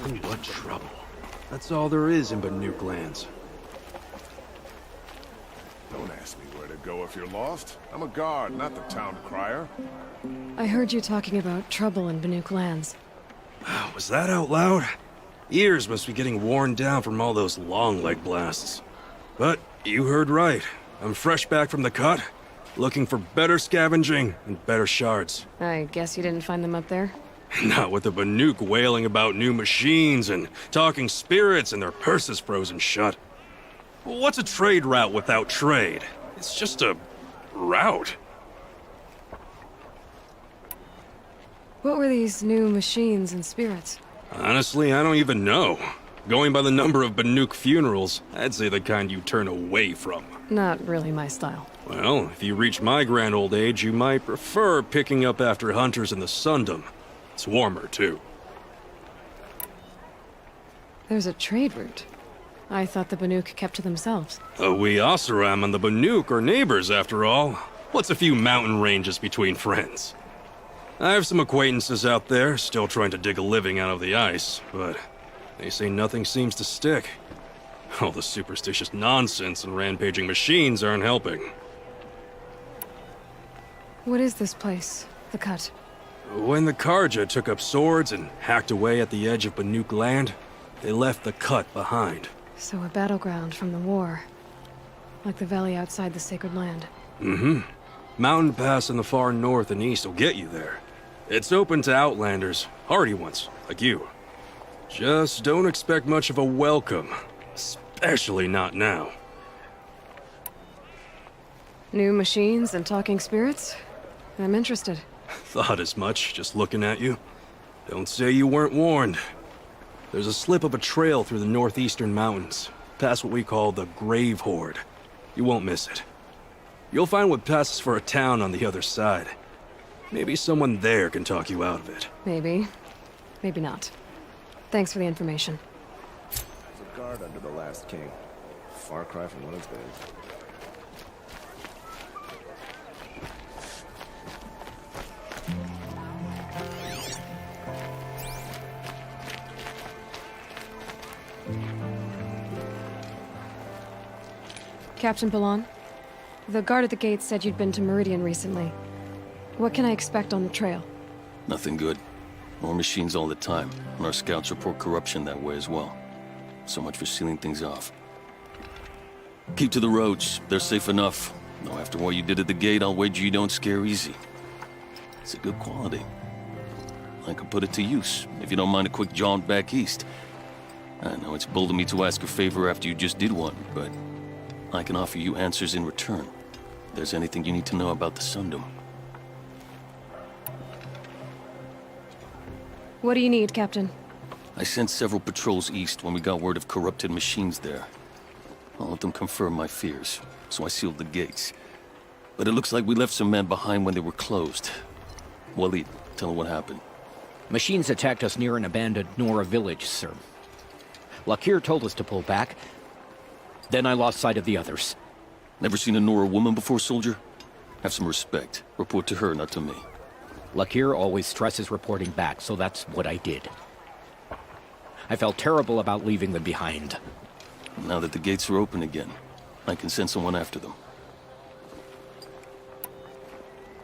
Nothing but trouble. That's all there is in Banuk lands. Don't ask me where to go if you're lost. I'm a guard, not the town crier. I heard you talking about trouble in Banuk lands. Was that out loud? Ears must be getting worn down from all those long leg blasts. But you heard right. I'm fresh back from the cut, looking for better scavenging and better shards. I guess you didn't find them up there? Not with the Banuk wailing about new machines and talking spirits and their purses frozen shut. What's a trade route without trade? It's just a route. What were these new machines and spirits? Honestly, I don't even know. Going by the number of Banuk funerals, I'd say the kind you turn away from. Not really my style. Well, if you reach my grand old age, you might prefer picking up after hunters in the Sundom. It's warmer, too. There's a trade route. I thought the Banuk kept to themselves. We Oseram and the Banuk are neighbors, after all. What's a few mountain ranges between friends? I have some acquaintances out there, still trying to dig a living out of the ice, but they say nothing seems to stick. All the superstitious nonsense and rampaging machines aren't helping. What is this place? The Cut? When the Karja took up swords and hacked away at the edge of Banuk land, they left the Cut behind. So a battleground from the war. Like the valley outside the Sacred Land. Mm-hmm. Mountain Pass in the far north and east will get you there. It's open to outlanders, hardy ones, like you. Just don't expect much of a welcome. Especially not now. New machines and talking spirits? I'm interested. Thought as much, just looking at you. Don't say you weren't warned. There's a slip of a trail through the northeastern mountains, past what we call the Grave Horde. You won't miss it. You'll find what passes for a town on the other side. Maybe someone there can talk you out of it. Maybe. Maybe not. Thanks for the information. There's a guard under the last king. Far cry from what it's been. Captain Balan? The guard at the gate said you'd been to Meridian recently. What can I expect on the trail? Nothing good. More machines all the time, and our scouts report corruption that way as well. So much for sealing things off. Keep to the roads. They're safe enough. Though after what you did at the gate, I'll wager you don't scare easy. It's a good quality. I could put it to use, if you don't mind a quick jaunt back east. I know it's bold of me to ask a favor after you just did one, but I can offer you answers in return. If there's anything you need to know about the Sundom. What do you need, Captain? I sent several patrols east when we got word of corrupted machines there. All of them confirmed my fears, so I sealed the gates. But it looks like we left some men behind when they were closed. Walid, tell her what happened. Machines attacked us near an abandoned Nora village, sir. Lakir told us to pull back. Then I lost sight of the others. Never seen a Nora woman before, soldier? Have some respect. Report to her, not to me. Lakir always stresses reporting back, so that's what I did. I felt terrible about leaving them behind. Now that the gates are open again, I can send someone after them.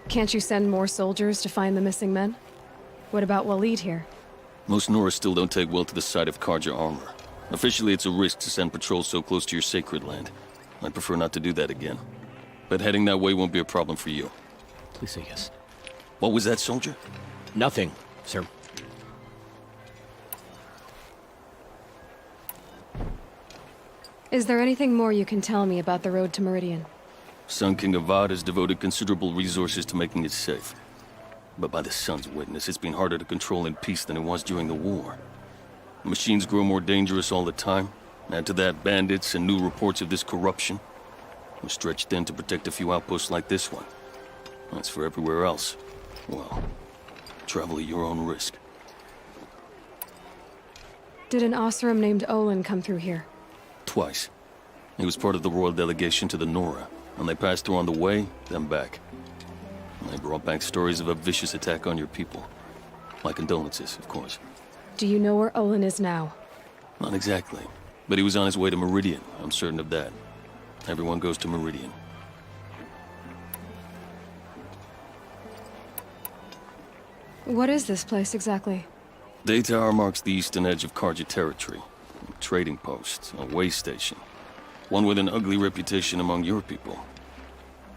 Can't you send more soldiers to find the missing men? What about Walid here? Most Nora still don't take well to the sight of Karja armor. Officially, it's a risk to send patrols so close to your sacred land. I'd prefer not to do that again. But heading that way won't be a problem for you. Please say yes. What was that, soldier? Nothing, sir. Is there anything more you can tell me about the road to Meridian? Sun King Avad has devoted considerable resources to making it safe. But by the Sun's witness, it's been harder to control in peace than it was during the war. Machines grow more dangerous all the time. Add to that bandits and new reports of this corruption. We're stretched thin to protect a few outposts like this one. As for everywhere else, well, travel at your own risk. Did an Osram named Olin come through here? Twice. He was part of the royal delegation to the Nora, and they passed through on the way, then back. And they brought back stories of a vicious attack on your people. My condolences, of course. Do you know where Olin is now? Not exactly, but he was on his way to Meridian, I'm certain of that. Everyone goes to Meridian. What is this place exactly? Day Tower marks the eastern edge of Karja territory. A trading post, a way station. One with an ugly reputation among your people.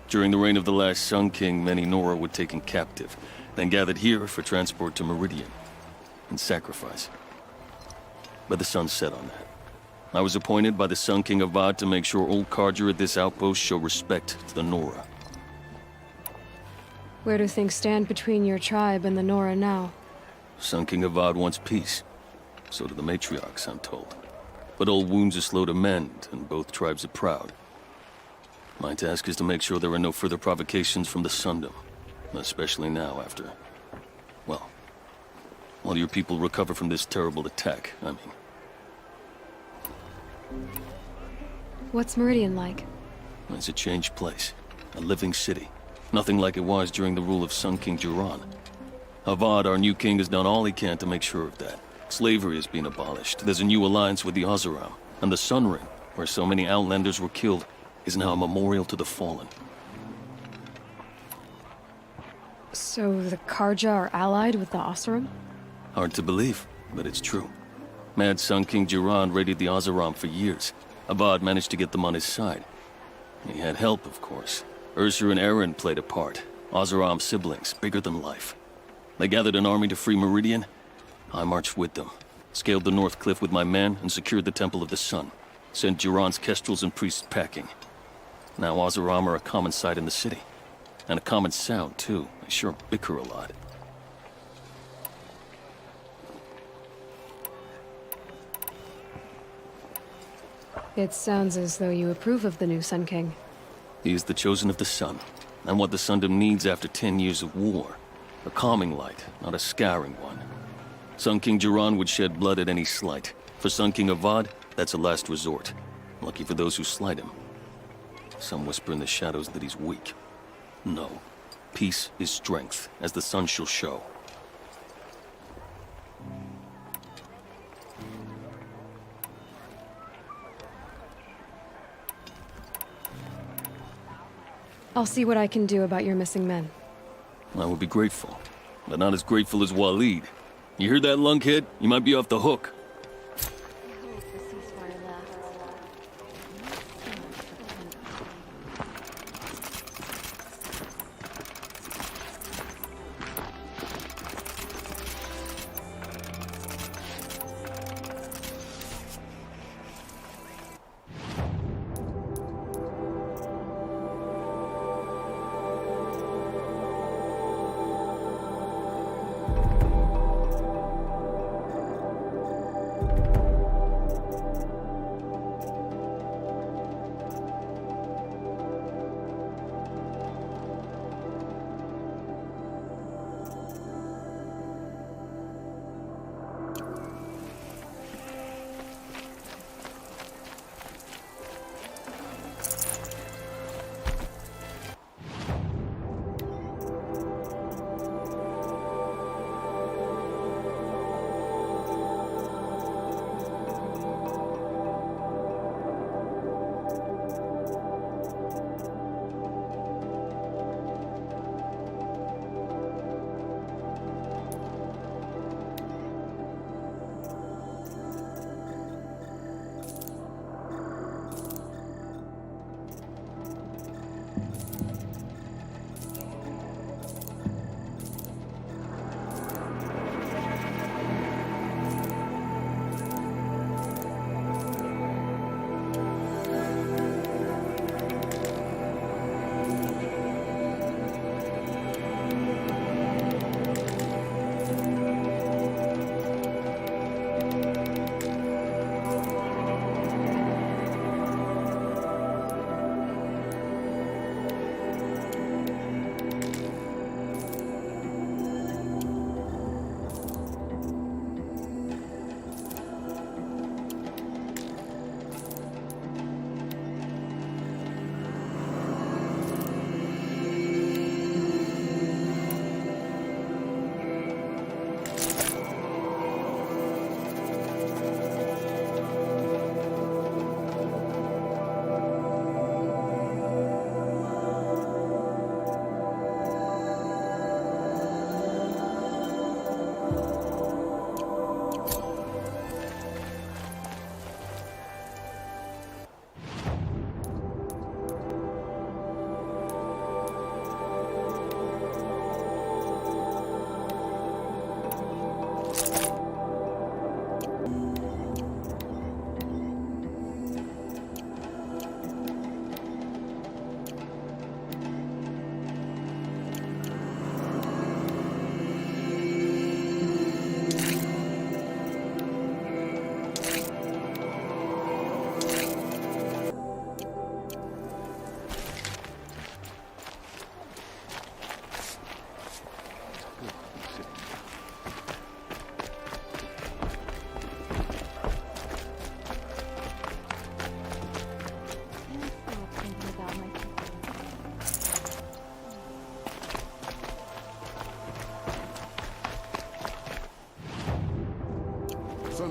During the reign of the last Sun King, many Nora were taken captive, then gathered here for transport to Meridian, and sacrifice. But the sun set on that. I was appointed by the Sun King Avad to make sure old Karja at this outpost show respect to the Nora. Where do things stand between your tribe and the Nora now? Sun King Avad wants peace. So do the matriarchs, I'm told. But old wounds are slow to mend, and both tribes are proud. My task is to make sure there are no further provocations from the Sundom. Especially now after... well... while your people recover from this terrible attack, I mean. What's Meridian like? It's a changed place. A living city. Nothing like it was during the rule of Sun King Jiran. Avad, our new king, has done all he can to make sure of that. Slavery has been abolished. There's a new alliance with the Oseram. And the Sun Ring, where so many Outlanders were killed, is now a memorial to the fallen. So the Karja are allied with the Osram? Hard to believe, but it's true. Mad Sun King Jiran raided the Oseram for years. Avad managed to get them on his side. He had help, of course. Ursur and Eren played a part. Oseram siblings, bigger than life. They gathered an army to free Meridian. I marched with them, scaled the North Cliff with my men, and secured the Temple of the Sun. Sent Jiran's kestrels and priests packing. Now Oseram are a common sight in the city. And a common sound, too. They sure bicker a lot. It sounds as though you approve of the new Sun King. He is the chosen of the Sun, and what the Sundom needs after 10 years of war. A calming light, not a scouring one. Sun King Jiran would shed blood at any slight. For Sun King Avad, that's a last resort. Lucky for those who slight him. Some whisper in the shadows that he's weak. No. Peace is strength, as the sun shall show. I'll see what I can do about your missing men. I would be grateful, but not as grateful as Walid. You hear that, lunkhead? You might be off the hook.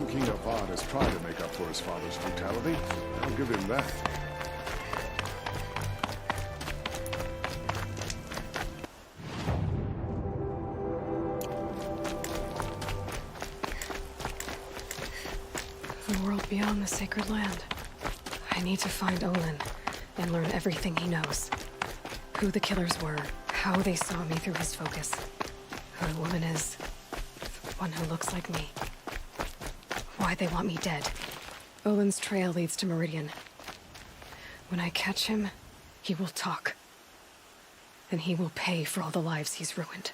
young King Avad has tried to make up for his father's brutality. I'll give him that. The world beyond the sacred land. I need to find Olin and learn everything he knows. Who the killers were, how they saw me through his focus, who the woman is, the one who looks like me. Why they want me dead. Olin's trail leads to Meridian. When I catch him, he will talk. And he will pay for all the lives he's ruined.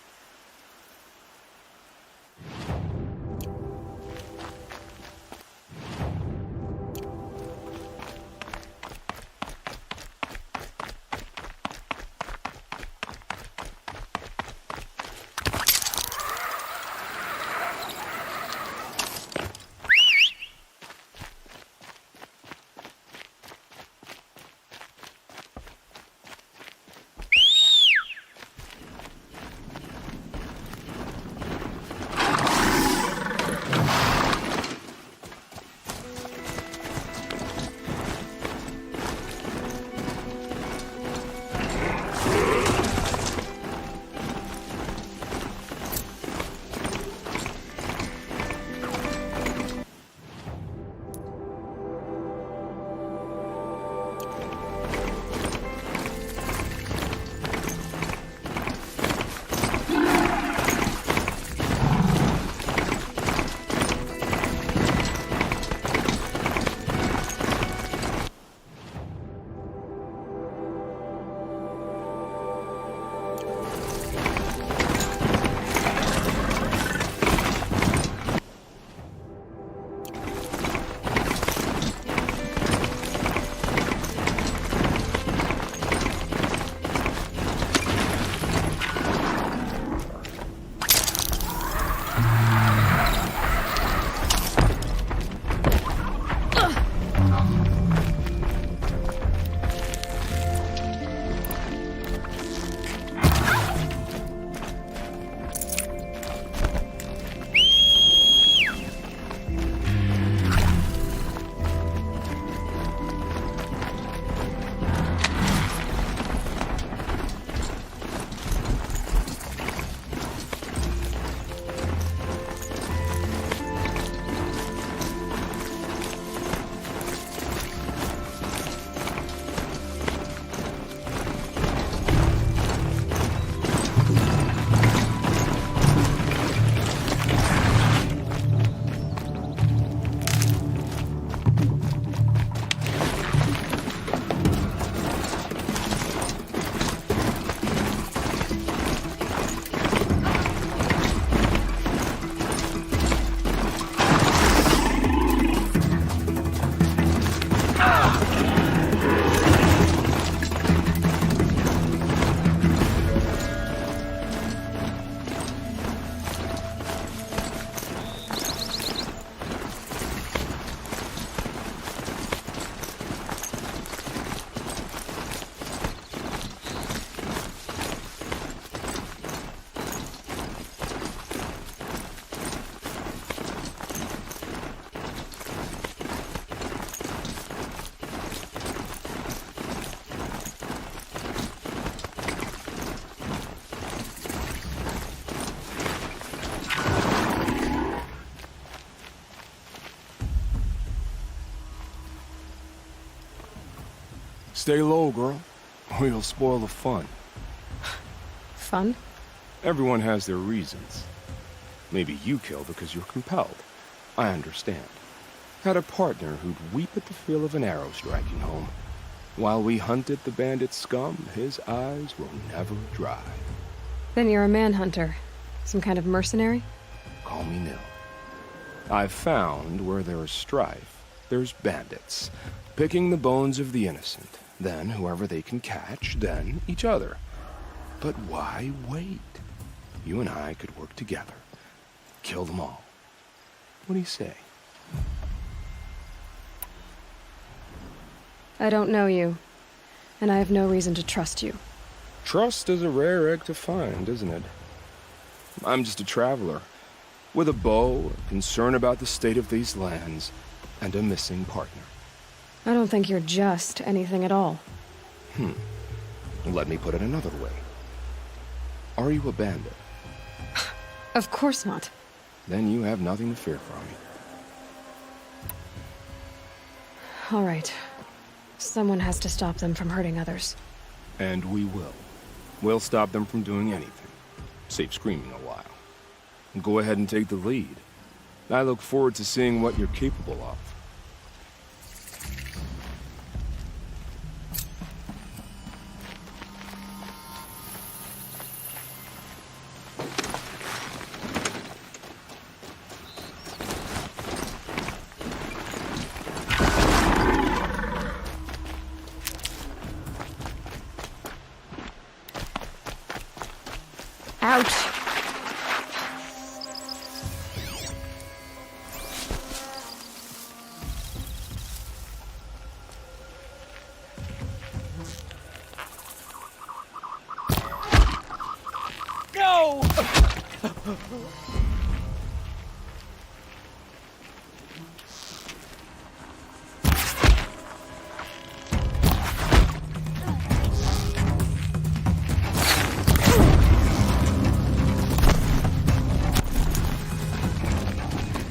Stay low, girl, or you'll spoil the fun. Fun? Everyone has their reasons. Maybe you kill because you're compelled. I understand. Had a partner who'd weep at the feel of an arrow striking home. While we hunted the bandit scum, his eyes will never dry. Then you're a manhunter. Some kind of mercenary? Call me Nil. I've found where there is strife, there's bandits, picking the bones of the innocent. Then whoever they can catch, then each other. But why wait? You and I could work together. Kill them all. What do you say? I don't know you, and I have no reason to trust you. Trust is a rare egg to find, isn't it? I'm just a traveler. with a bow, a concern about the state of these lands, and a missing partner. I don't think you're just anything at all. Let me put it another way. Are you a bandit? Of course not. Then you have nothing to fear from me. All right. Someone has to stop them from hurting others. And we will. We'll stop them from doing anything, save screaming a while. Go ahead and take the lead. I look forward to seeing what you're capable of. Ouch!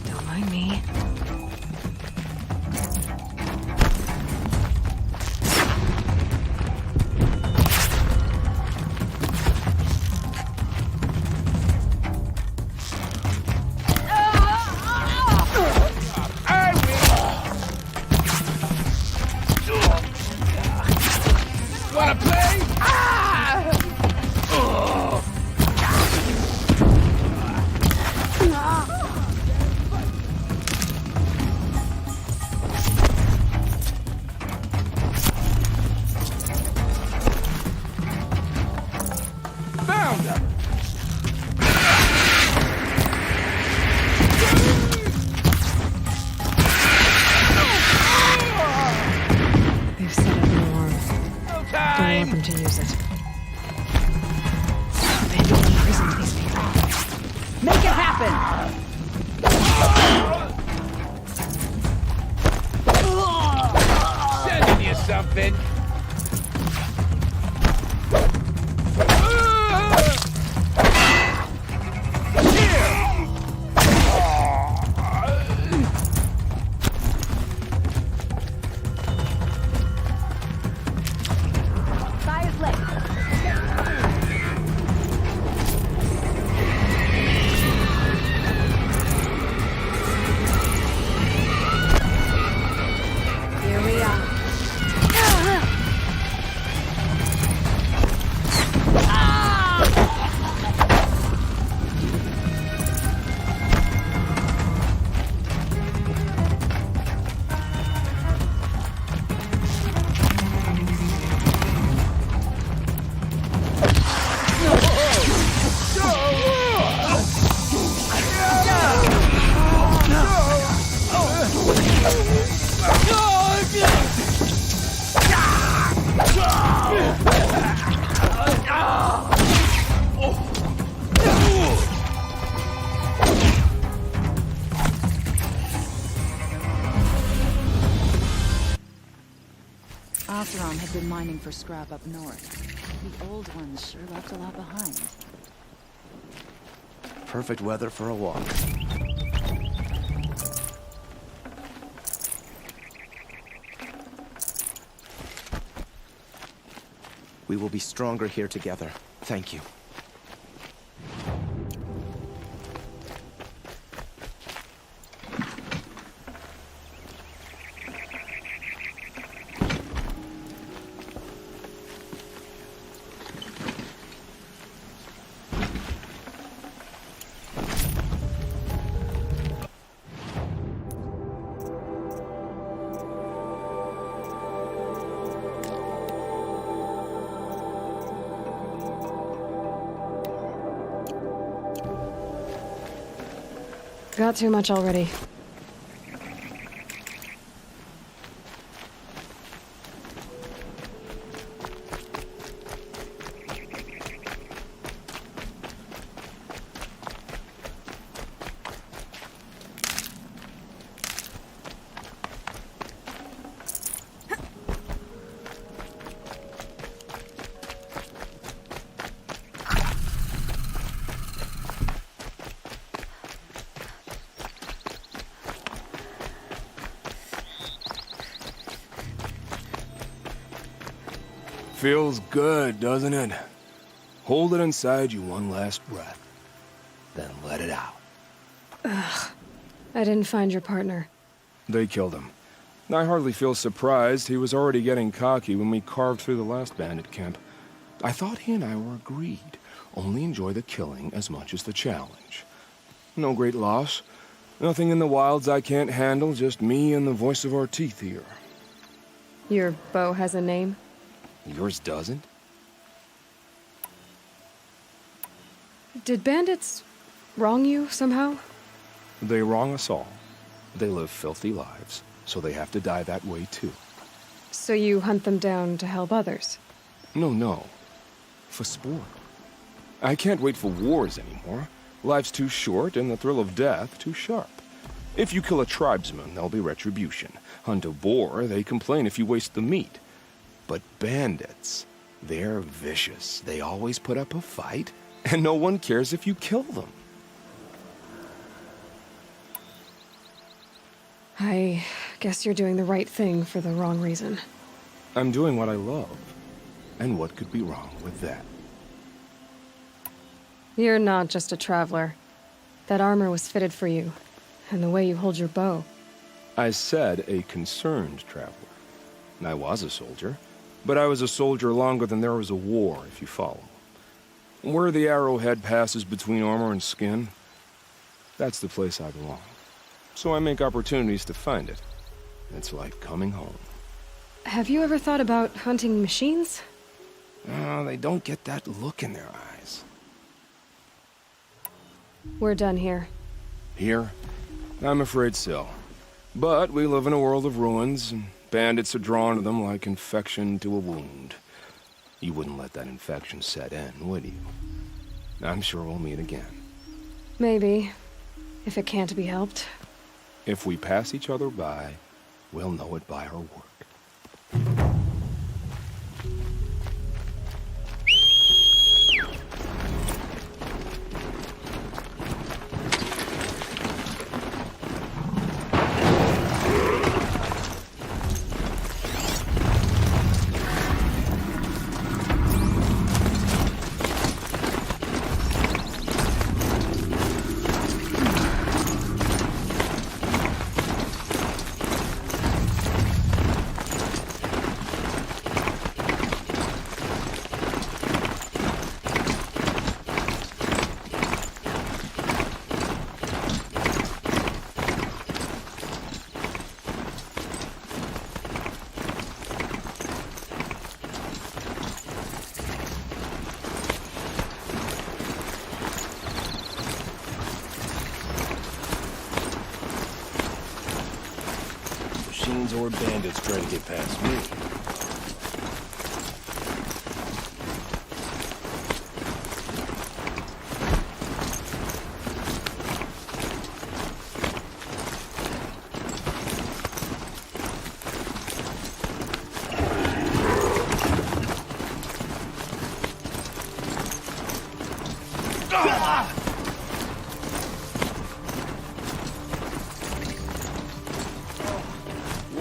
Don't mind me. Wanna play? Found him! They've set up an alarm. Don't want them to use it. Maybe we'll imprison these people. Make it happen! Sending you something. By his leg. Here we are. Oseram had been mining for scrap up north. The old ones sure left a lot behind. Perfect weather for a walk. We will be stronger here together. Thank you. Got too much already. feels good, doesn't it? Hold it inside you one last breath, then let it out. I didn't find your partner. They killed him. I hardly feel surprised. He was already getting cocky when we carved through the last bandit camp. I thought he and I were agreed. Only enjoy the killing as much as the challenge. No great loss. Nothing in the wilds I can't handle, just me and the voice of our teeth here. Your bow has a name? Yours doesn't? Did bandits wrong you somehow? They wrong us all. They live filthy lives, so they have to die that way too. So you hunt them down to help others? No. For sport. I can't wait for wars anymore. Life's too short and the thrill of death too sharp. If you kill a tribesman, there'll be retribution. Hunt a boar, they complain if you waste the meat. But bandits, they're vicious. They always put up a fight, and no one cares if you kill them. I guess you're doing the right thing for the wrong reason. I'm doing what I love. And what could be wrong with that? You're not just a traveler. That armor was fitted for you, and the way you hold your bow. I said a concerned traveler. I was a soldier, but I was a soldier longer than there was a war, if you follow. Where the arrowhead passes between armor and skin, that's the place I belong. So I make opportunities to find it. It's like coming home. Have you ever thought about hunting machines? Oh, they don't get that look in their eyes. We're done here. Here? I'm afraid so. But we live in a world of ruins, and bandits are drawn to them like infection to a wound. You wouldn't let that infection set in, would you? I'm sure we'll meet again. Maybe. If it can't be helped. If we pass each other by, we'll know it by our work. Machines or bandits try to get past me.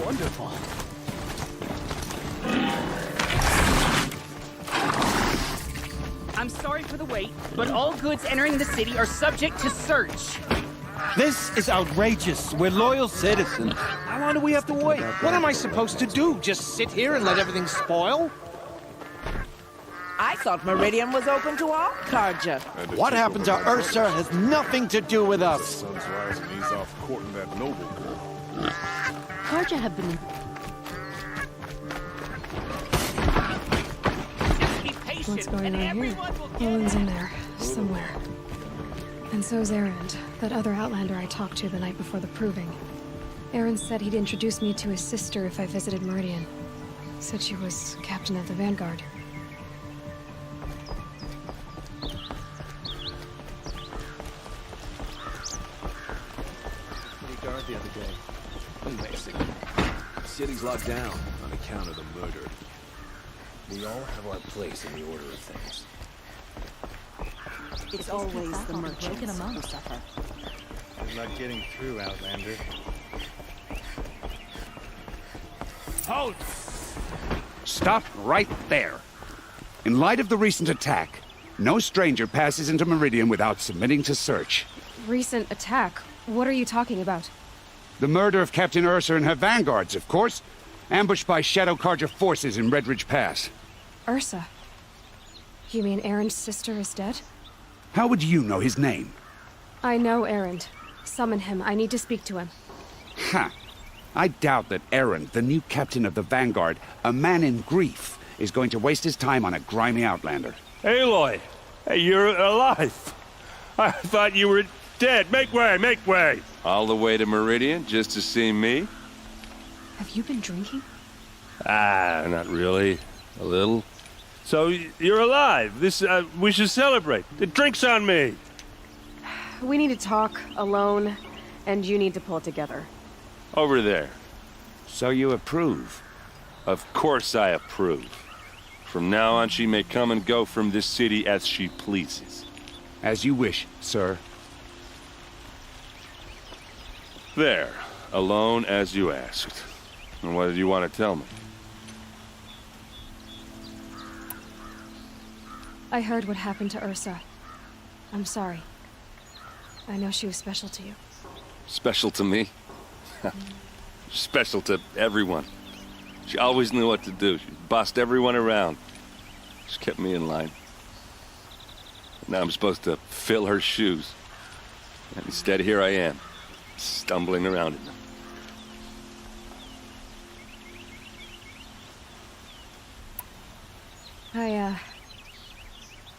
Wonderful. I'm sorry for the wait, but all goods entering the city are subject to search. This is outrageous. We're loyal citizens. How long do we have to wait? What am I supposed to do? Just sit here and let everything spoil? I thought Meridian was open to all Carja. What happened to Ursa has nothing to do with us. Sun's rising, he's off courting that noble girl. Carja have been... Be patient, What's going and on here? everyone will get Owen's in there, somewhere. And so's Erend, that other Outlander I talked to the night before the proving. Erend said he'd introduce me to his sister if I visited Meridian. Said she was captain of the Vanguard. Guard the other day. Amazing. The city's locked down on account of the murder. We all have our place in the order of things. It's always the merchants who suffer. We're not getting through, Outlander. Halt! Stop right there. In light of the recent attack, no stranger passes into Meridian without submitting to search. Recent attack? What are you talking about? The murder of Captain Ursa and her vanguards, of course. Ambushed by Shadow Carja forces in Redridge Pass. Ursa? You mean Erend's sister is dead? How would you know his name? I know Erend. Summon him. I need to speak to him. Ha! I doubt that Erend, the new captain of the Vanguard, a man in grief, is going to waste his time on a grimy outlander. Aloy! Hey, you're alive! I thought you were dead. Make way, make way! All the way to Meridian just to see me? Have you been drinking? Ah, not really. A little. So, you're alive. We should celebrate. The drink's on me! We need to talk, alone, and you need to pull it together. Over there. So you approve? Of course I approve. From now on, she may come and go from this city as she pleases. As you wish, sir. There. Alone as you asked. And what did you want to tell me? I heard what happened to Ursa. I'm sorry. I know she was special to you. Special to me? Special to everyone. She always knew what to do. She bossed everyone around. She kept me in line. Now I'm supposed to fill her shoes. And instead, here I am, stumbling around in them.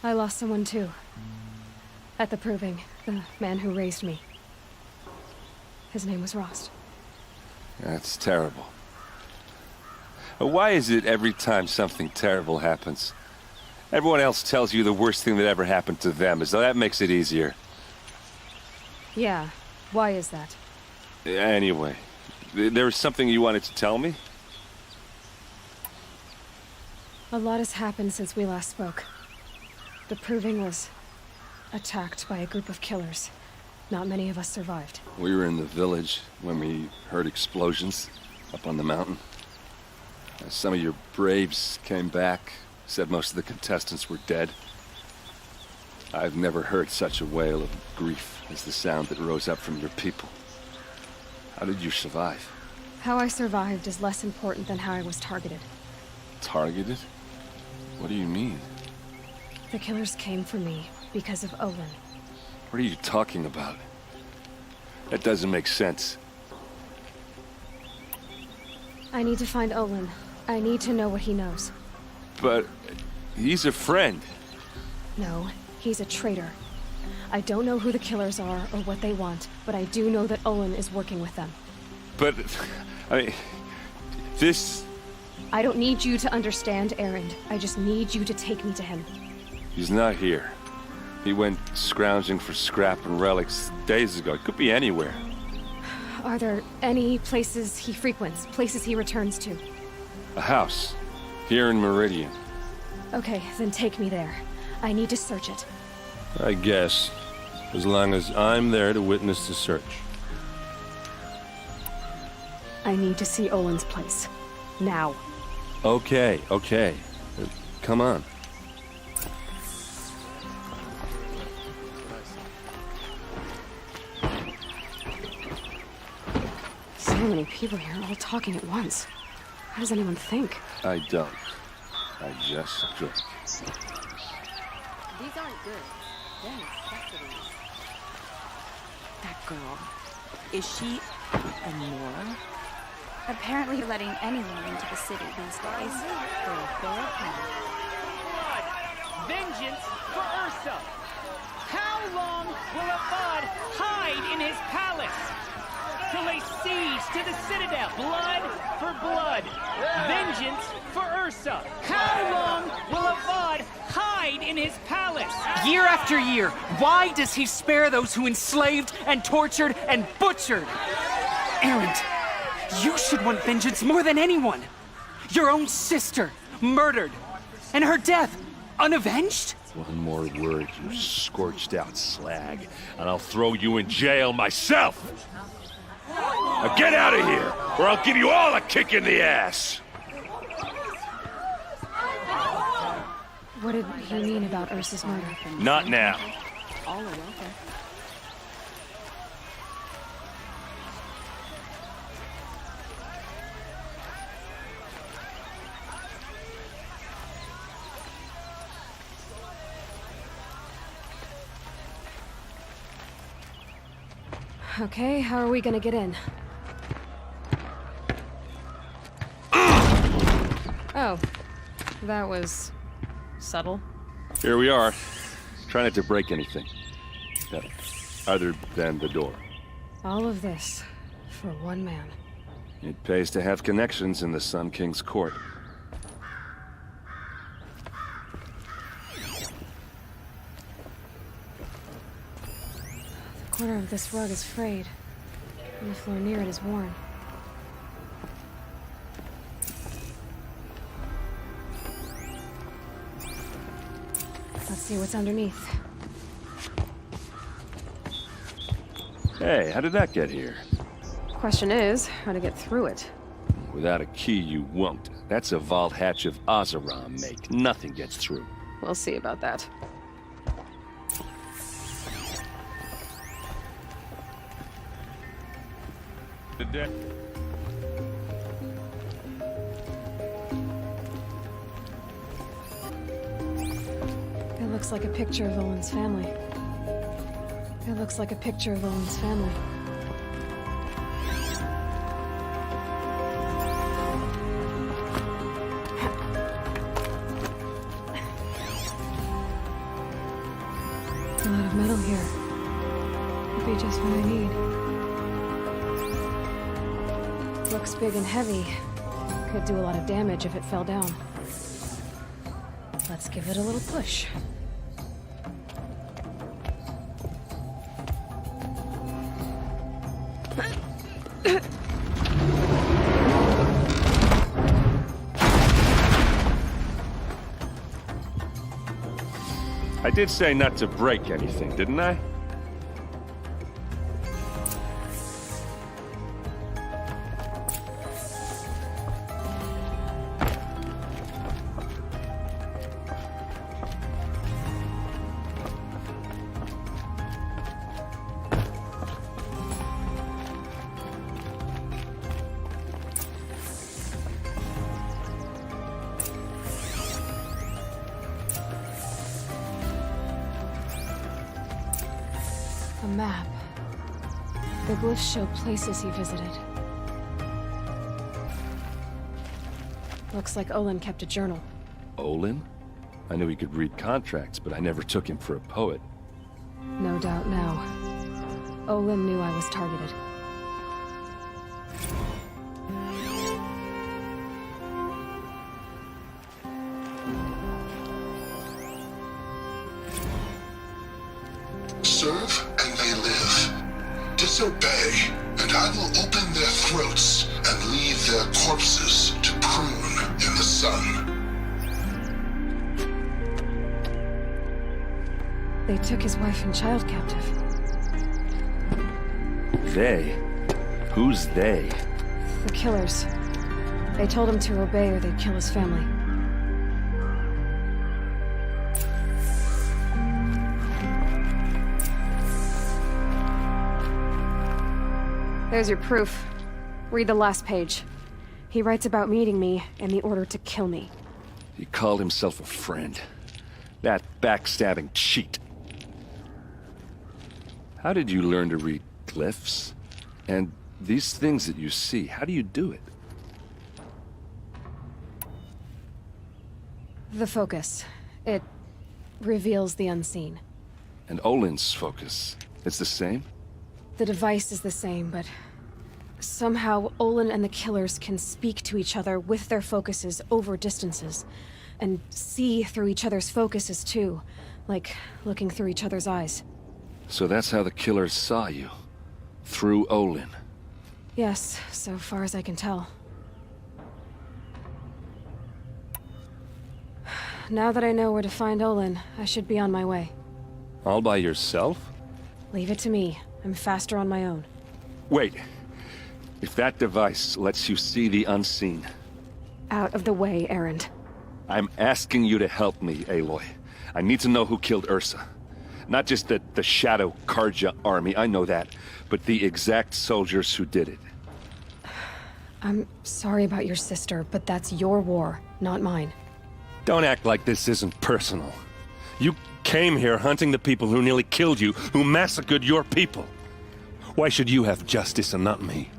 I lost someone too. At the Proving, the man who raised me. His name was Rost. That's terrible. Why is it every time something terrible happens, everyone else tells you the worst thing that ever happened to them, as though that makes it easier? Yeah, why is that? Anyway, there was something you wanted to tell me? A lot has happened since we last spoke. The Proving was attacked by a group of killers. Not many of us survived. We were in the village when we heard explosions up on the mountain. Some of your braves came back, said most of the contestants were dead. I've never heard such a wail of grief as the sound that rose up from your people. How did you survive? How I survived is less important than how I was targeted. Targeted? What do you mean? The killers came for me because of Olin. What are you talking about? That doesn't make sense. I need to find Olin. I need to know what he knows. But he's a friend. No, he's a traitor. I don't know who the killers are or what they want, but I do know that Olin is working with them. But, I mean, this... I don't need you to understand Erend. I just need you to take me to him. He's not here. He went scrounging for scrap and relics days ago. It could be anywhere. Are there any places he frequents, places he returns to? A house. Here in Meridian. Okay, then take me there. I need to search it. I guess. As long as I'm there to witness the search. I need to see Olin's place. Now. Okay, okay. Come on. So many people here, all talking at once. How does anyone think? I don't. I just drink. These aren't good. They're necessities. That girl. Is she a Nora? Apparently letting anyone into the city these days. Vengeance for Ursa! How long will Avad hide in his palace? To lay siege to the Citadel. Blood for blood. Vengeance for Ursa. How long will Avad hide in his palace? Year after year, why does he spare those who enslaved and tortured and butchered? Erend, you should want vengeance more than anyone. Your own sister, murdered. And her death, unavenged? One more word, you scorched out slag, and I'll throw you in jail myself! Now get out of here, or I'll give you all a kick in the ass! What did he mean about Ursa's murder? Not now. All are welcome. Okay, how are we gonna get in? Oh, that was subtle. Here we are. Try not to break anything. Other than the door. All of this for one man. It pays to have connections in the Sun King's court. The corner of this rug is frayed, and the floor near it is worn. Let's see what's underneath. Hey, how did that get here? Question is, how to get through it. Without a key, you won't. That's a vault hatch of Oseram make. Nothing gets through. We'll see about that. The deck. It looks like a picture of Olin's family. It looks like a picture of Olin's family. A lot of metal here. Could be just what I need. Looks big and heavy. Could do a lot of damage if it fell down. Let's give it a little push. I did say not to break anything, didn't I? A map. The glyphs show places he visited. Looks like Olin kept a journal. Olin? I knew he could read contracts, but I never took him for a poet. No doubt now. Olin knew I was targeted. Serve and they live. Disobey, and I will open their throats and leave their corpses to prune in the sun. They took his wife and child captive. They? Who's they? The killers. They told him to obey or they'd kill his family. There's your proof. Read the last page. He writes about meeting me and the order to kill me. He called himself a friend. That backstabbing cheat. How did you learn to read glyphs? And these things that you see, how do you do it? The focus. It reveals the unseen. And Olin's focus, it's the same? The device is the same, but somehow Olin and the killers can speak to each other with their focuses over distances, and see through each other's focuses too, like looking through each other's eyes. So that's how the killers saw you? Through Olin? Yes, so far as I can tell. Now that I know where to find Olin, I should be on my way. All by yourself? Leave it to me. I'm faster on my own. Wait. If that device lets you see the unseen... Out of the way, Erend. I'm asking you to help me, Aloy. I need to know who killed Ursa. Not just the Shadow Karja army, I know that, but the exact soldiers who did it. I'm sorry about your sister, but that's your war, not mine. Don't act like this isn't personal. You came here hunting the people who nearly killed you, who massacred your people. Why should you have justice and not me?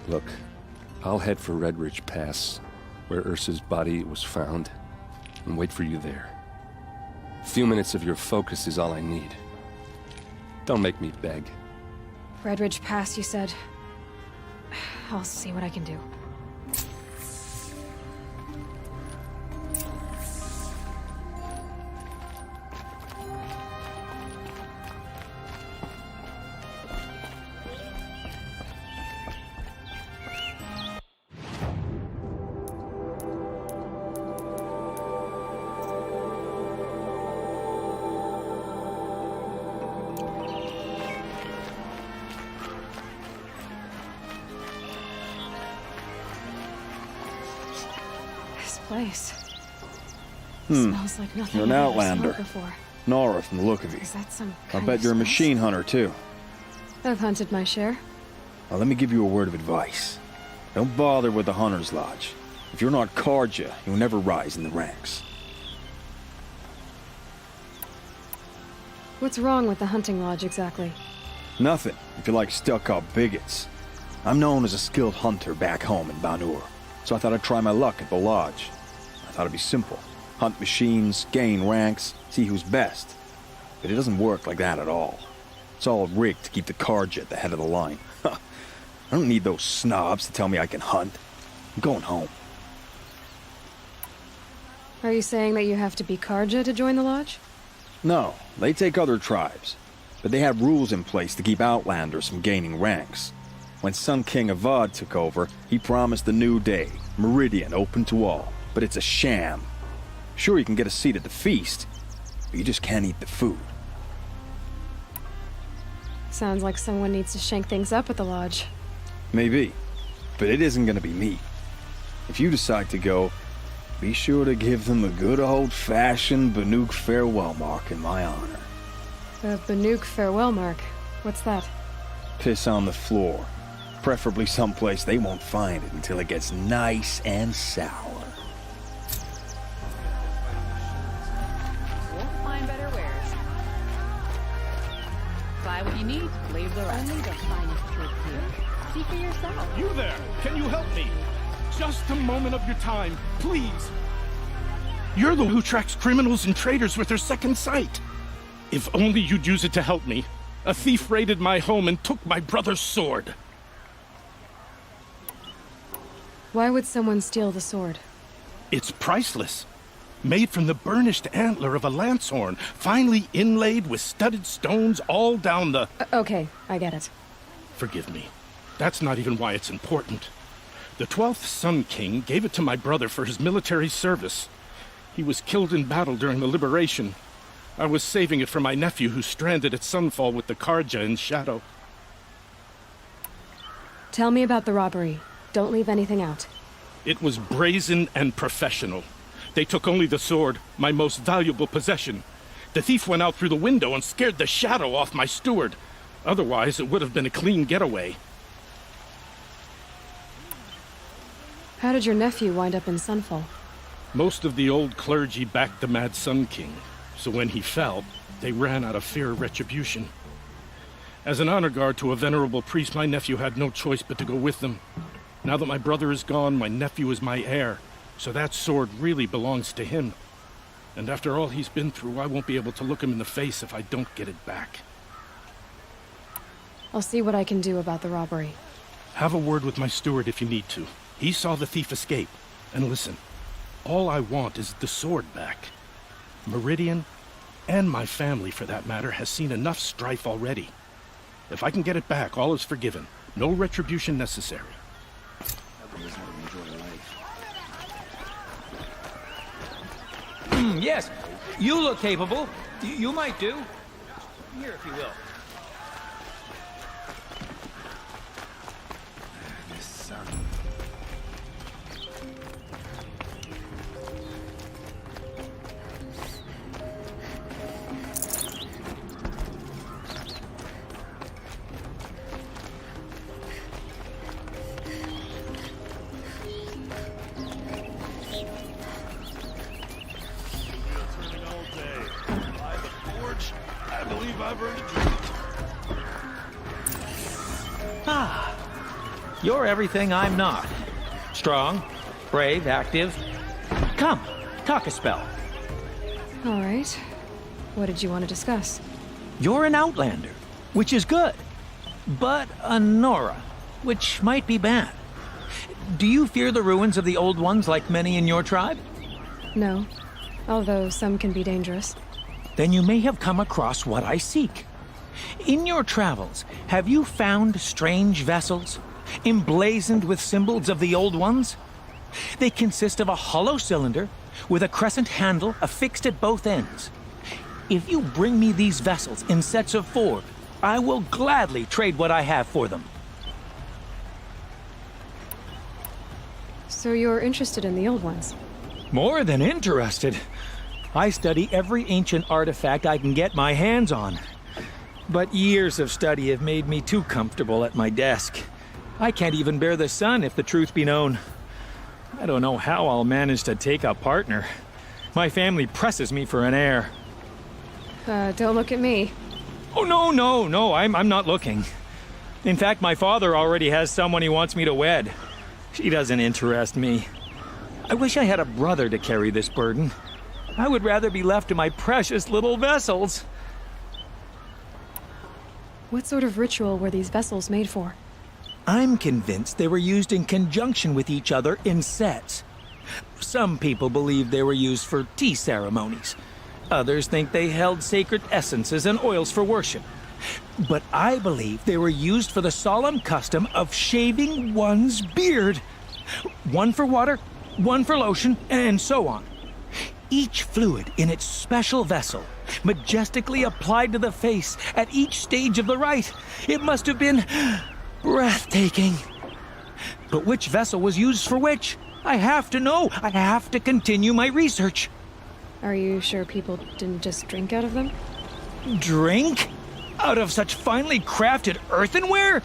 Look, I'll head for Red Ridge Pass, where Ursa's body was found, and wait for you there. A few minutes of your focus is all I need. Don't make me beg. Red Ridge Pass, you said? I'll see what I can do. Place. Smells like nothing You're an I've ever outlander. smelled before. Nora from the look of you. Is that some I kind bet of you're a spice? machine hunter, too. I've hunted my share. Now, let me give you a word of advice. Don't bother with the Hunter's Lodge. If you're not Karja, you'll never rise in the ranks. What's wrong with the hunting lodge exactly? Nothing, if you like stuck-up bigots. I'm known as a skilled hunter back home in Banur, so I thought I'd try my luck at the lodge. I thought it'd be simple. Hunt machines, gain ranks, see who's best. But it doesn't work like that at all. It's all rigged to keep the Karja at the head of the line. I don't need those snobs to tell me I can hunt. I'm going home. Are you saying that you have to be Karja to join the lodge? No, they take other tribes. But they have rules in place to keep outlanders from gaining ranks. When Sun King Avad took over, he promised a new day, Meridian open to all. But it's a sham. Sure, you can get a seat at the feast, but you just can't eat the food. Sounds like someone needs to shank things up at the lodge. Maybe, but it isn't gonna be me. If you decide to go, be sure to give them a good old-fashioned Banuk farewell mark in my honor. The Banuk farewell mark. What's that? Piss on the floor. Preferably someplace they won't find it until it gets nice and sour. Won't find better wares. Buy what you need, leave the rest. Only the finest trip here. See for yourself. You there! Can you help me? Just a moment of your time, please. You're the one who tracks criminals and traitors with their second sight. If only you'd use it to help me. A thief raided my home and took my brother's sword. Why would someone steal the sword? It's priceless. Made from the burnished antler of a lancehorn, finely inlaid with studded stones all down the... Okay, I get it. Forgive me. That's not even why it's important. The 12th Sun King gave it to my brother for his military service. He was killed in battle during the liberation. I was saving it for my nephew who's stranded at Sunfall with the Karja in Shadow. Tell me about the robbery. Don't leave anything out. It was brazen and professional. They took only the sword, my most valuable possession. The thief went out through the window and scared the shadow off my steward. Otherwise, it would have been a clean getaway. How did your nephew wind up in Sunfall? Most of the old clergy backed the Mad Sun King, so when he fell, they ran out of fear of retribution. As an honor guard to a venerable priest, my nephew had no choice but to go with them. Now that my brother is gone, my nephew is my heir, so that sword really belongs to him. And after all he's been through, I won't be able to look him in the face if I don't get it back. I'll see what I can do about the robbery. Have a word with my steward if you need to. He saw the thief escape. And listen, all I want is the sword back. Meridian, and my family for that matter, has seen enough strife already. If I can get it back, all is forgiven. No retribution necessary. Yes, you look capable. You might do. Here, if you will. believe I've earned a drink. Ah, you're everything I'm not. Strong, brave, active. Come, talk a spell. All right. What did you want to discuss? You're an outlander, which is good. But a Nora, which might be bad. Do you fear the ruins of the Old Ones like many in your tribe? No, although some can be dangerous. Then you may have come across what I seek. In your travels, have you found strange vessels, emblazoned with symbols of the Old Ones? They consist of a hollow cylinder with a crescent handle affixed at both ends. If you bring me these vessels in sets of 4, I will gladly trade what I have for them. So you're interested in the old ones? More than interested. I study every ancient artifact I can get my hands on. But years of study have made me too comfortable at my desk. I can't even bear the sun, if the truth be known. I don't know how I'll manage to take a partner. My family presses me for an heir. Don't look at me. Oh, no, I'm not looking. In fact, my father already has someone he wants me to wed. She doesn't interest me. I wish I had a brother to carry this burden. I would rather be left to my precious little vessels. What sort of ritual were these vessels made for? I'm convinced they were used in conjunction with each other in sets. Some people believe they were used for tea ceremonies. Others think they held sacred essences and oils for worship. But I believe they were used for the solemn custom of shaving one's beard. One for water, one for lotion, and so on. Each fluid in its special vessel, majestically applied to the face at each stage of the rite. It must have been breathtaking. But which vessel was used for which? I have to know. I have to continue my research. Are you sure people didn't just drink out of them? Drink? Out of such finely crafted earthenware?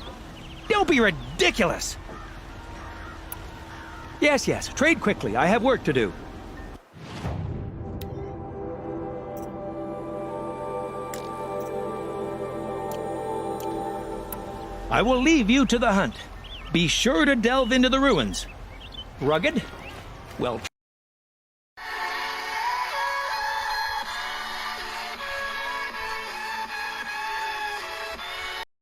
Don't be ridiculous! Yes, trade quickly. I have work to do. I will leave you to the hunt. Be sure to delve into the ruins. Rugged? Well